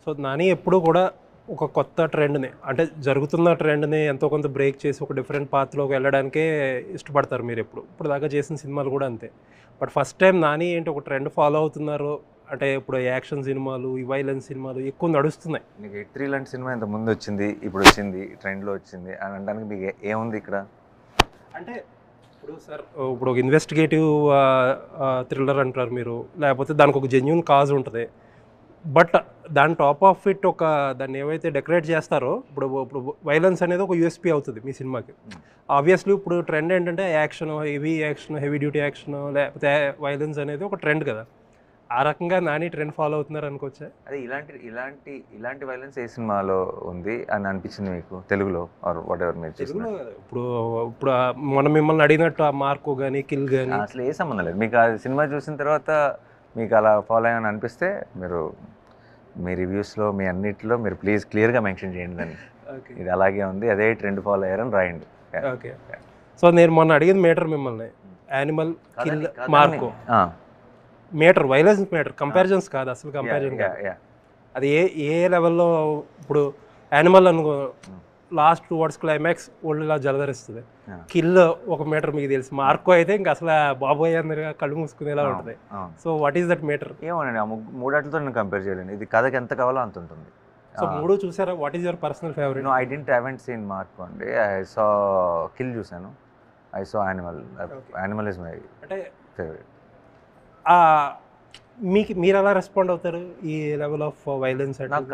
So Nani ఎప్పుడూ కూడా ఒక కొత్త ట్రెండ్‌ని అంటే జరుగుతున్న ట్రెండ్‌ని ఎంతో కొంత బ్రేక్ చేసి ఒక డిఫరెంట్ పాత్‌లోకి వెళ్ళడానికే ఇష్టపడతారు మీరెప్పుడు. ఇప్పటిదాకా చేసిన సినిమాలు కూడా అంతే. బట్ ఫస్ట్ టైమ్ నాని ఏంటి ఒక ట్రెండ్ ఫాలో అవుతున్నారు. అంటే ఇప్పుడు యాక్షన్ సినిమాలు, ఈ వైలెన్స్ సినిమాలు ఎక్కువ నడుస్తున్నాయి. మీకు 'హిట్ 3' లాంటి సినిమా ఇంత ముందు వచ్చింది, ఇప్పుడు వచ్చింది, ట్రెండ్‌లో వచ్చింది అని అనడానికి మీకు ఏముంది ఇక్కడ? అంటే ఇప్పుడు సార్ ఇప్పుడు ఒక ఇన్వెస్టిగేటివ్ థ్రిల్లర్ అంటారు మీరు. లేకపోతే దానికి ఒక జెన్యూన్ కాజ్ ఉంటది. బట్ దాని టాప్ ఆఫ్ ఇట్ ఒక దాన్ని ఏవైతే డెకరేట్ చేస్తారో ఇప్పుడు ఇప్పుడు వైలెన్స్ అనేది ఒక యూఎస్పీ అవుతుంది మీ సినిమాకి. ఆబ్వియస్లీ ఇప్పుడు ట్రెండ్ ఏంటంటే యాక్షన్, హెవీ డ్యూటీ యాక్షన్ లేకపోతే వైలెన్స్ అనేది ఒక ట్రెండ్ కదా. ఆ రకంగా నాని ట్రెండ్ ఫాలో అవుతున్నారు అనుకోవచ్చా? అదే ఇలాంటి వైలెన్స్ ఏ సినిమాలో ఉంది అని అనిపించింది మీకు తెలుగులో ఆర్ వాట్ ఎవర్ మీరు తెలుగులో చూసిన? కదా ఇప్పుడు ఇప్పుడు మనం మిమ్మల్ని అడిగినట్టు ఆ మార్కో కానీ కిల్ కానీ అసలు ఏ సంబంధం లేదు. మీకు ఆ సినిమా చూసిన తర్వాత మీకు అలా ఫాలో అయ్యని అనిపిస్తే మీరు మీ రివ్యూస్లో మీ అన్నిటిలో మీరు ప్లీజ్ క్లియర్గా మెన్షన్ చేయండి దాన్ని. ఓకే ఇది అలాగే ఉంది, అదే ట్రెండ్ ఫాలో అయ్యారని రాయండి. ఓకే. సో నేను మొన్న అడిగింది మీటర్ మిమ్మల్ని animal kill Marco meter violence meter comparisons కాదు అసలు కంపారిజన్ కాదు. అది ఏ ఏ లెవెల్లో ఇప్పుడు యానిమల్ అనుకో లాస్ట్ 2 వర్డ్స్ క్లైమాక్స్ ఒళ్ళులా జలధరిస్తుంది. కిల్ ఒక మీటర్ మీకు తెలుసు. మార్కో అయితే ఇంకా అసలు బాబోయ్ అందరిగా కళ్ళు మూసుకునేలా ఉంటుంది. So what is that meter? ఏమోనండి, ఆ మూడాటితో నేను కంపేర్ చేయలేను. ఇది కథకి ఎంత కావాలో అంత ఉంటుంది. సో మూడు చూసారా? What is your personal favourite? No, I haven't seen Marco అండి. ఐ సా కిల్ చూసాను. I saw animal is my అంటే ఫేవరెట్. మీరు ఎలా రెస్పాండ్ అవుతారు ఈ లెవెల్ ఆఫ్ వైలెన్స్? నాకు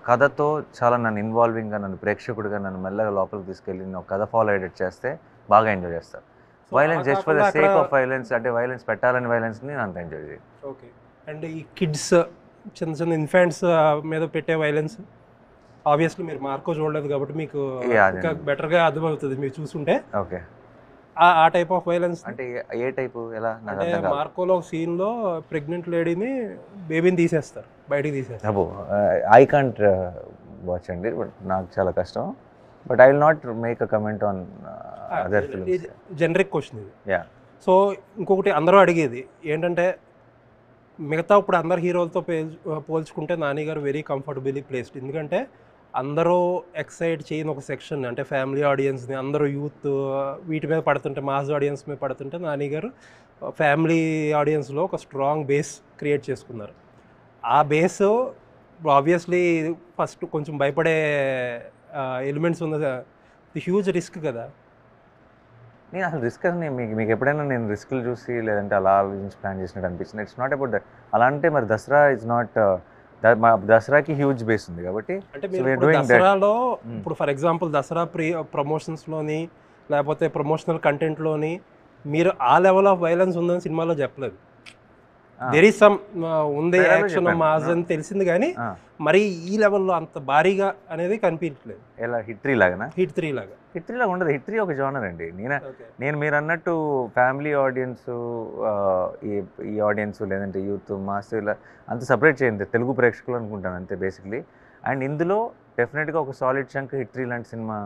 కథతో చాలా నన్ను ఇన్వాల్వింగ్గా, నన్ను ప్రేక్షకుడిగా నన్ను మెల్లగా లోపలికి తీసుకెళ్ళి నేను కథ ఫాలో అయ్యేట్ చేస్తే బాగా ఎంజాయ్ చేస్తాను. Violence just for the sake of violence అంటే వైలెన్స్ పెట్టాలని వైలెన్స్ని నేను అంత ఎంజాయ్ చేయను. ఓకే. అండ్ ఈ కిడ్స్ చిన్న చిన్న ఇన్ఫాంట్స్ మీద పెట్టే వైలెన్స్ ఆబ్వియస్లీ మీరు మార్కో చూడలేదు కాబట్టి మీకు ఇంకా బెటర్గా అర్థమవుతుంది మీరు చూసుంటే. ఓకే. ఆ టైప్ ఆఫ్ వైలెన్స్ అంటే ఏ టైపు ఎలా? అంటే మార్కోలో ఒక సీన్లో ప్రెగ్నెంట్ లేడీని బేబీని తీసేస్తారు, బయటికి తీసేస్తారు. అబ్బో, ఐ కాంట్ వాచ్ అండి, బట్ నాకు చాలా కష్టం. But I will not make a comment on other films. Generic question ఇది. యా. సో ఇంకొకటి అందరూ అడిగేది ఏంటంటే మిగతా ఇప్పుడు అందరు హీరోలతో పోల్చుకుంటే నాని గారు వెరీ కంఫర్టబుల్లీ ప్లేస్డ్. ఎందుకంటే అందరూ ఎక్సైట్ చేయని ఒక సెక్షన్ అంటే ఫ్యామిలీ ఆడియన్స్ని అందరూ యూత్ వీటి మీద పడుతుంటే మాస్ ఆడియన్స్ మీద పడుతుంటే నాని గారు ఫ్యామిలీ ఆడియన్స్లో ఒక స్ట్రాంగ్ బేస్ క్రియేట్ చేసుకున్నారు. ఆ బేస్ ఆబ్వియస్లీ ఫస్ట్ కొంచెం భయపడే ఎలిమెంట్స్ ఉన్నది, హ్యూజ్ రిస్క్ కదా. నేను అసలు రిస్క్ అని మీకు ఎప్పుడైనా నేను రిస్క్లు చూసి లేదంటే అలా ఆలోచించి ప్లాన్ చేసినట్టు అనిపించింది? It's not about that. అలా అంటే మరి దసరా ఇస్ నాట్, దసరాకి హ్యూజ్ బేస్ ఉంది కాబట్టి. అంటే మీరు దసరాలో ఇప్పుడు ఫర్ ఎగ్జాంపుల్ దసరా ప్రమోషన్స్లోని లేకపోతే ప్రమోషనల్ కంటెంట్లోని మీరు ఆ లెవెల్ ఆఫ్ వైలెన్స్ ఉందని సినిమాలో చెప్పలేదు. దేర్ ఈస్ సమ్ ఉంది యాక్షన్ మాస్ అని తెలిసింది కానీ మరి ఈ లెవెల్లో అంత భారీగా అనేది కనిపించలేదు. ఎలా హిట్ 3 లాగా? హిట్ 3 లాగా ఉండదు. హిట్ 3 ఒక జోనర్ అండి. నేను మీరు అన్నట్టు ఫ్యామిలీ ఆడియన్స్, ఈ ఆడియన్స్ లేదంటే యూత్ మాస్ ఇలా అంత సపరేట్ చేయండి, తెలుగు ప్రేక్షకులు అనుకుంటాను అంతే బేసిక్లీ. అండ్ ఇందులో డెఫినెట్గా ఒక సాలిడ్ చంక్ హిట్ 3 లాంటి సినిమా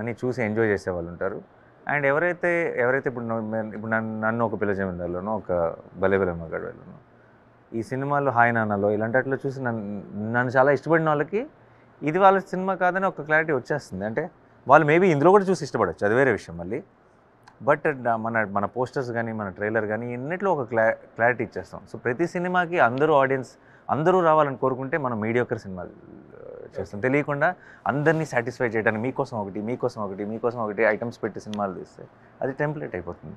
అని చూసి ఎంజాయ్ చేసే వాళ్ళు ఉంటారు. అండ్ ఎవరైతే ఇప్పుడు నన్ను ఒక పిల్ల జమీందార్లోనో ఒక భలే భలే మగాడిలోనో ఈ సినిమాలో హాయ్ నాన్నలో ఇలాంటి అట్లా చూసి నన్ను చాలా ఇష్టపడిన వాళ్ళకి ఇది వాళ్ళ సినిమా కాదని ఒక క్లారిటీ వచ్చేస్తుంది. అంటే వాళ్ళు మేబీ ఇందులో కూడా చూసి ఇష్టపడచ్చు, అది వేరే విషయం మళ్ళీ. బట్ మన పోస్టర్స్ కానీ మన ట్రైలర్ కానీ ఇన్నిట్లో ఒక క్లారిటీ ఇచ్చేస్తాం. సో ప్రతి సినిమాకి అందరూ రావాలని కోరుకుంటే మనం మీడియోకర్ సినిమాలు చేస్తాం. తెలియకుండా అందరినీ సాటిస్ఫై చేయడానికి మీకోసం ఒకటి ఐటమ్స్ పెట్టి సినిమాలు తీస్తే అది టెంప్లెట్ అయిపోతుంది.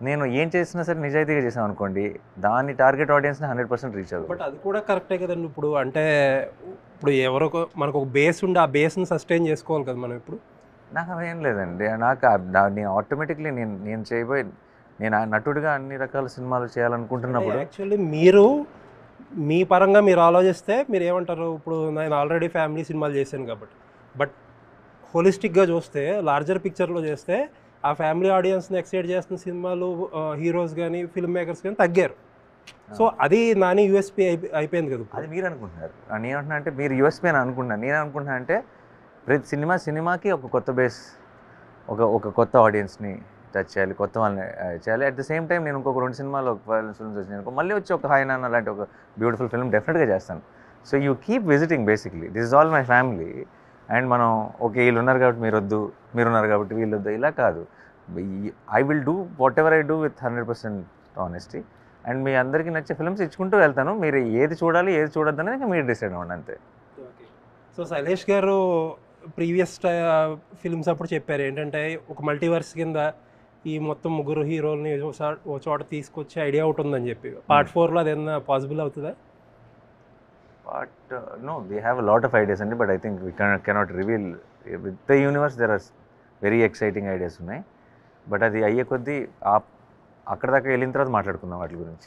నేను ఏం చేసినా సరే నిజాయితీగా చేసాం అనుకోండి, దాని టార్గెట్ ఆడియన్స్ని 100% రీచ్ అవుతుంది. బట్ అది కూడా కరెక్టే కదండి. ఇప్పుడు అంటే ఇప్పుడు మనకు ఒక బేస్ ఉండి ఆ బేస్ని సస్టైన్ చేసుకోవాలి కదా మనం. ఇప్పుడు నాకు అవేం లేదండి. నేను ఆటోమేటిక్లీ నేను నటుడిగా అన్ని రకాల సినిమాలు చేయాలనుకుంటున్నప్పుడు యాక్చువల్లీ మీ పరంగా మీరు ఆలోచిస్తే మీరు ఏమంటారు? ఇప్పుడు నేను ఆల్రెడీ ఫ్యామిలీ సినిమాలు చేశాను కాబట్టి, బట్ హోలిస్టిక్గా చూస్తే లార్జర్ పిక్చర్లో చేస్తే ఆ ఫ్యామిలీ ఆడియన్స్ని ఎక్సైట్ చేస్తున్న సినిమాలు హీరోస్ కానీ ఫిల్మ్ మేకర్స్ కానీ తగ్గారు. సో అది నాని యూఎస్పీ అయిపోయింది కదా. అది మీరు అనుకుంటున్నారు. నేను అంటున్నా అంటే మీరు యూఎస్పీ అని అనుకుంటున్నాను. నేను అనుకుంటున్నా అంటే ప్రతి సినిమాకి ఒక కొత్త బేస్, ఒక కొత్త ఆడియన్స్ని టచ్ చేయాలి, కొత్త వాళ్ళని చేయాలి. అట్ ద సేమ్ టైం నేను ఇంకొక 2 సినిమాలు ఒక వైలెన్స్ ఫిల్మ్స్ వచ్చినాయి అనుకో, మళ్ళీ వచ్చి ఒక హాయ్ నాన్న లాంటి ఒక బ్యూటిఫుల్ ఫిల్మ్ డెఫినెట్గా చేస్తాను. So you keep visiting basically, this is all my family. And మనం ఓకే వీళ్ళు ఉన్నారు కాబట్టి మీరు వద్దు, మీరు ఉన్నారు కాబట్టి వీళ్ళు వద్దు, ఇలా కాదు. I will do whatever I do with 100% honesty. And మీ అందరికీ నచ్చే ఫిల్మ్స్ ఇచ్చుకుంటూ వెళ్తాను. మీరు ఏది చూడాలి ఏది చూడద్దు అనేది ఇంకా మీరు డిసైడ్ అవ్వండి అంతే. సో శైలేష్ గారు ప్రీవియస్ ఫిల్మ్స్ అప్పుడు చెప్పారు ఏంటంటే ఒక మల్టీవర్స్ కింద ఈ మొత్తం ముగ్గురు హీరోల్ని ఓ చోట తీసుకొచ్చే ఐడియా ఒకటి ఉందని చెప్పి, పార్ట్ 4లో అది ఏమన్నా పాసిబుల్ అవుతుందా? But no, they have lot of ideas అండి. But I think we cannot reveal. With the universe there are very exciting ideas ఉన్నాయి. బట్ అది అయ్యే కొద్దీ అక్కడ దాకా వెళ్ళిన తర్వాత మాట్లాడుకుందాం వాటి గురించి.